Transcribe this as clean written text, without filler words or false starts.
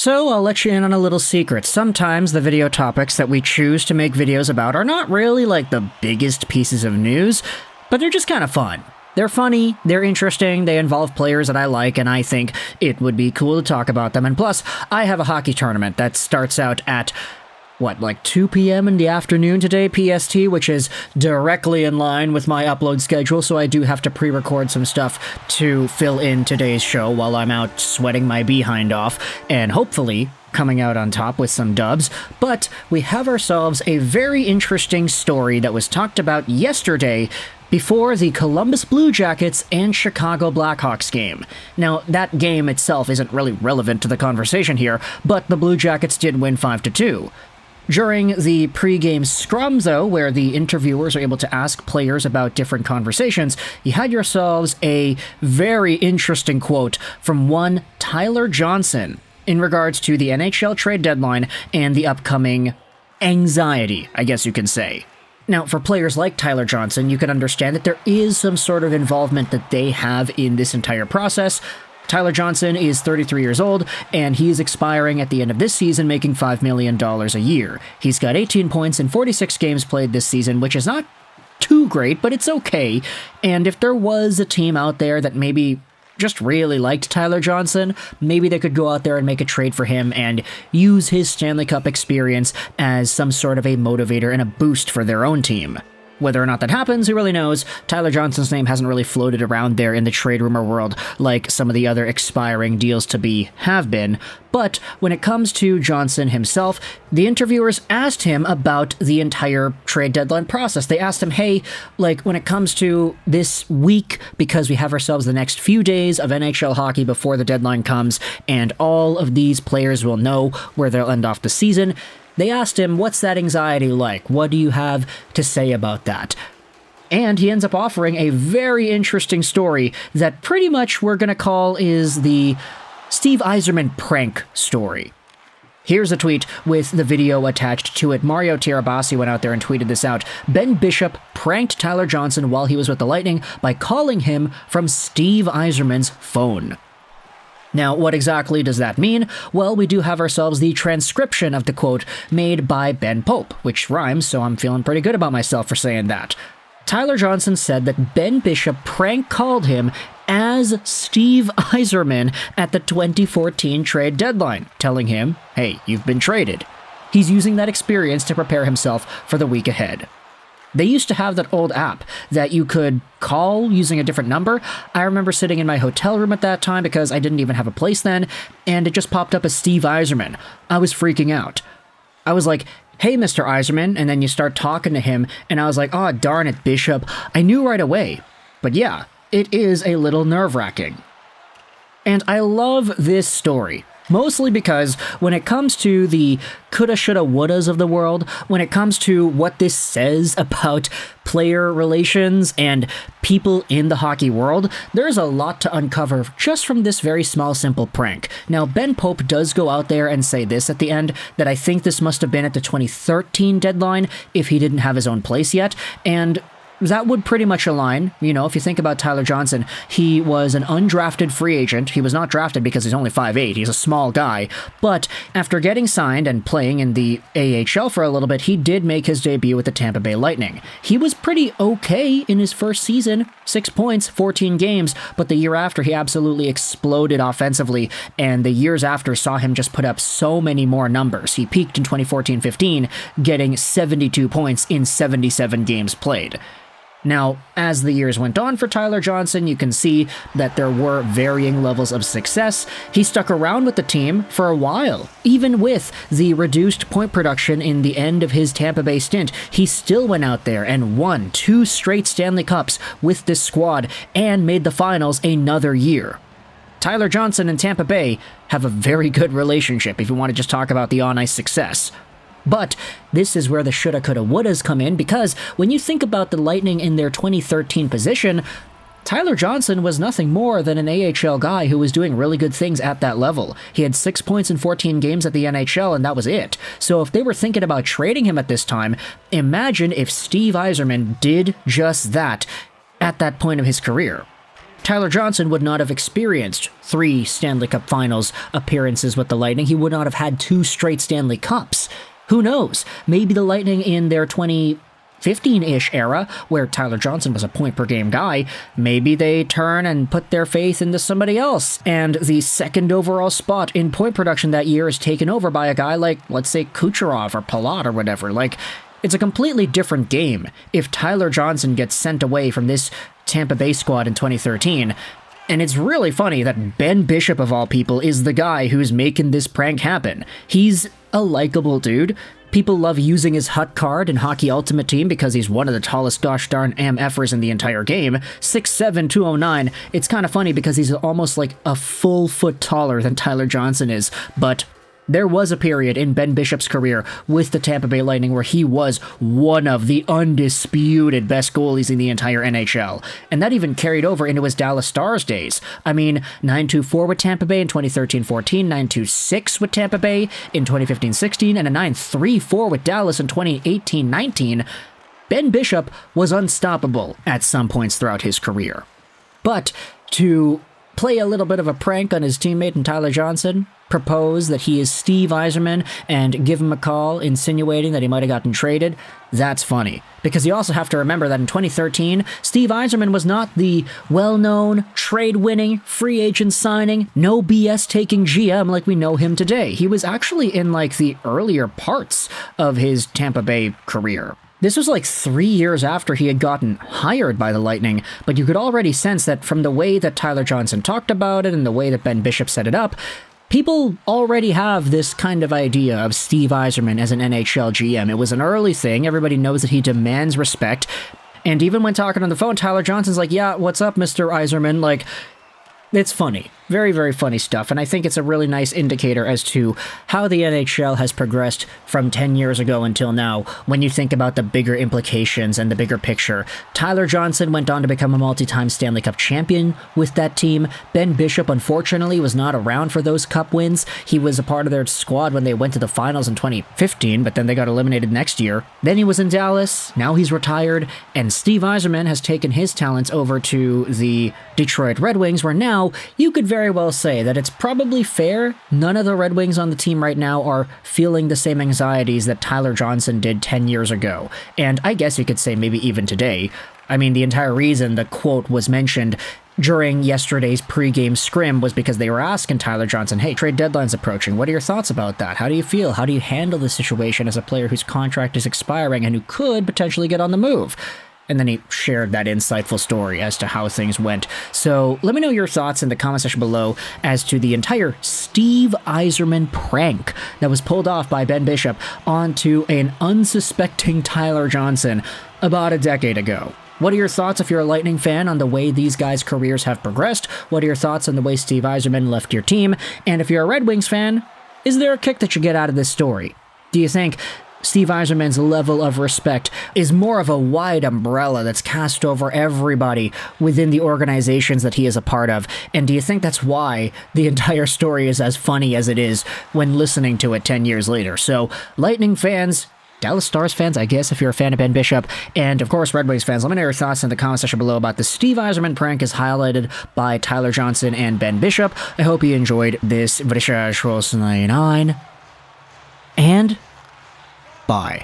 So I'll let you in on a little secret. Sometimes the video topics that we choose to make videos about are not really like the biggest pieces of news, but they're just kind of fun. They're funny, they're interesting, they involve players that I like, and I think it would be cool to talk about them. And plus, I have a hockey tournament that starts out at, 2 p.m. in the afternoon today, PST, which is directly in line with my upload schedule, so I do have to pre-record some stuff to fill in today's show while I'm out sweating my behind off, and hopefully coming out on top with some dubs. But we have ourselves a very interesting story that was talked about yesterday before the Columbus Blue Jackets and Chicago Blackhawks game. Now, that game itself isn't really relevant to the conversation here, but the Blue Jackets did win 5-2. During the pre-game scrum, though, where the interviewers are able to ask players about different conversations, you had yourselves a very interesting quote from one Tyler Johnson in regards to the NHL trade deadline and the upcoming anxiety, I guess you can say. Now, for players like Tyler Johnson, you can understand that there is some sort of involvement that they have in this entire process. Tyler Johnson is 33 years old, and he is expiring at the end of this season, making $5 million a year. He's got 18 points in 46 games played this season, which is not too great, but it's okay. And if there was a team out there that maybe just really liked Tyler Johnson, maybe they could go out there and make a trade for him and use his Stanley Cup experience as some sort of a motivator and a boost for their own team. Whether or not that happens, who really knows? Tyler Johnson's name hasn't really floated around there in the trade rumor world like some of the other expiring deals to be have been. But when it comes to Johnson himself, the interviewers asked him about the entire trade deadline process. They asked him, hey, when it comes to this week, because we have ourselves the next few days of NHL hockey before the deadline comes, and all of these players will know where they'll end off the season. They asked him, what's that anxiety like? What do you have to say about that? And he ends up offering a very interesting story that pretty much we're going to call is the Steve Yzerman prank story. Here's a tweet with the video attached to it. Mario Tirabassi went out there and tweeted this out. Ben Bishop pranked Tyler Johnson while he was with the Lightning by calling him from Steve Yzerman's phone. Now, what exactly does that mean? Well, we do have ourselves the transcription of the quote made by Ben Pope, which rhymes, so I'm feeling pretty good about myself for saying that. Tyler Johnson said that Ben Bishop prank called him as Steve Yzerman at the 2014 trade deadline, telling him, hey, you've been traded. He's using that experience to prepare himself for the week ahead. They used to have that old app that you could call using a different number. I remember sitting in my hotel room at that time because I didn't even have a place then, and it just popped up as Steve Yzerman. I was freaking out. I was like, hey, Mr. Yzerman, and then you start talking to him, and I was like, oh, darn it, Bishop. I knew right away. But yeah, it is a little nerve-wracking. And I love this story. Mostly because when it comes to the coulda, shoulda, wouldas of the world, when it comes to what this says about player relations and people in the hockey world, there's a lot to uncover just from this very small, simple prank. Now, Ben Pope does go out there and say this at the end, that I think this must have been at the 2013 deadline if he didn't have his own place yet, and that would pretty much align. You know, if you think about Tyler Johnson, he was an undrafted free agent. He was not drafted because he's only 5'8". He's a small guy. But after getting signed and playing in the AHL for a little bit, he did make his debut with the Tampa Bay Lightning. He was pretty okay in his first season, 6 points, 14 games, but the year after he absolutely exploded offensively, and the years after saw him just put up so many more numbers. He peaked in 2014-15, getting 72 points in 77 games played. Now, as the years went on for Tyler Johnson, you can see that there were varying levels of success. He stuck around with the team for a while. Even with the reduced point production in the end of his Tampa Bay stint, he still went out there and won 2 straight Stanley Cups with this squad and made the finals another year. Tyler Johnson and Tampa Bay have a very good relationship if you want to just talk about the on-ice success. But this is where the shoulda, coulda, wouldas come in, because when you think about the Lightning in their 2013 position, Tyler Johnson was nothing more than an AHL guy who was doing really good things at that level. He had 6 points in 14 games at the NHL, and that was it. So if they were thinking about trading him at this time, imagine if Steve Yzerman did just that at that point of his career. Tyler Johnson would not have experienced 3 Stanley Cup Finals appearances with the Lightning. He would not have had 2 straight Stanley Cups. Who knows? Maybe the Lightning in their 2015-ish era, where Tyler Johnson was a point-per-game guy, maybe they turn and put their faith into somebody else, and the second overall spot in point production that year is taken over by a guy like, let's say, Kucherov or Palat or whatever. Like, it's a completely different game if Tyler Johnson gets sent away from this Tampa Bay squad in 2013. And it's really funny that Ben Bishop, of all people, is the guy who's making this prank happen. He's a likable dude. People love using his Hut card in Hockey Ultimate Team because he's one of the tallest gosh darn MFers in the entire game. 6'7", 209. It's kind of funny because he's almost like a full foot taller than Tyler Johnson is, but there was a period in Ben Bishop's career with the Tampa Bay Lightning where he was one of the undisputed best goalies in the entire NHL. And that even carried over into his Dallas Stars days. I mean, 9.24 with Tampa Bay in 2013-14, 9.26 with Tampa Bay in 2015-16, and a 9.34 with Dallas in 2018-19. Ben Bishop was unstoppable at some points throughout his career. But to play a little bit of a prank on his teammate and Tyler Johnson, propose that he is Steve Yzerman and give him a call insinuating that he might have gotten traded, that's funny. Because you also have to remember that in 2013, Steve Yzerman was not the well-known, trade-winning, free agent signing, no BS taking GM like we know him today. He was actually in like the earlier parts of his Tampa Bay career. This was like 3 years after he had gotten hired by the Lightning, but you could already sense that from the way that Tyler Johnson talked about it and the way that Ben Bishop set it up, people already have this kind of idea of Steve Yzerman as an NHL GM. It was an early thing. Everybody knows that he demands respect. And even when talking on the phone, Tyler Johnson's like, yeah, what's up, Mr. Yzerman? Like, it's funny. Very, very funny stuff, and I think it's a really nice indicator as to how the NHL has progressed from 10 years ago until now when you think about the bigger implications and the bigger picture. Tyler Johnson went on to become a multi-time Stanley Cup champion with that team. Ben Bishop, unfortunately, was not around for those cup wins. He was a part of their squad when they went to the finals in 2015, but then they got eliminated next year. Then he was in Dallas, now he's retired, and Steve Yzerman has taken his talents over to the Detroit Red Wings, where now you could very well say that it's probably fair none of the Red Wings on the team right now are feeling the same anxieties that Tyler Johnson did 10 years ago. And I guess you could say maybe even today. I mean, the entire reason the quote was mentioned during yesterday's pregame scrim was because they were asking Tyler Johnson, hey, trade deadline's approaching. What are your thoughts about that? How do you feel? How do you handle the situation as a player whose contract is expiring and who could potentially get on the move? And then he shared that insightful story as to how things went. So let me know your thoughts in the comment section below as to the entire Steve Yzerman prank that was pulled off by Ben Bishop onto an unsuspecting Tyler Johnson about a decade ago. What are your thoughts if you're a Lightning fan on the way these guys' careers have progressed? What are your thoughts on the way Steve Yzerman left your team? And if you're a Red Wings fan, is there a kick that you get out of this story? Do you think Steve Yzerman's level of respect is more of a wide umbrella that's cast over everybody within the organizations that he is a part of? And do you think that's why the entire story is as funny as it is when listening to it 10 years later? So, Lightning fans, Dallas Stars fans, I guess, if you're a fan of Ben Bishop, and of course Red Wings fans, let me know your thoughts in the comment section below about the Steve Yzerman prank as highlighted by Tyler Johnson and Ben Bishop. I hope you enjoyed this video, and bye.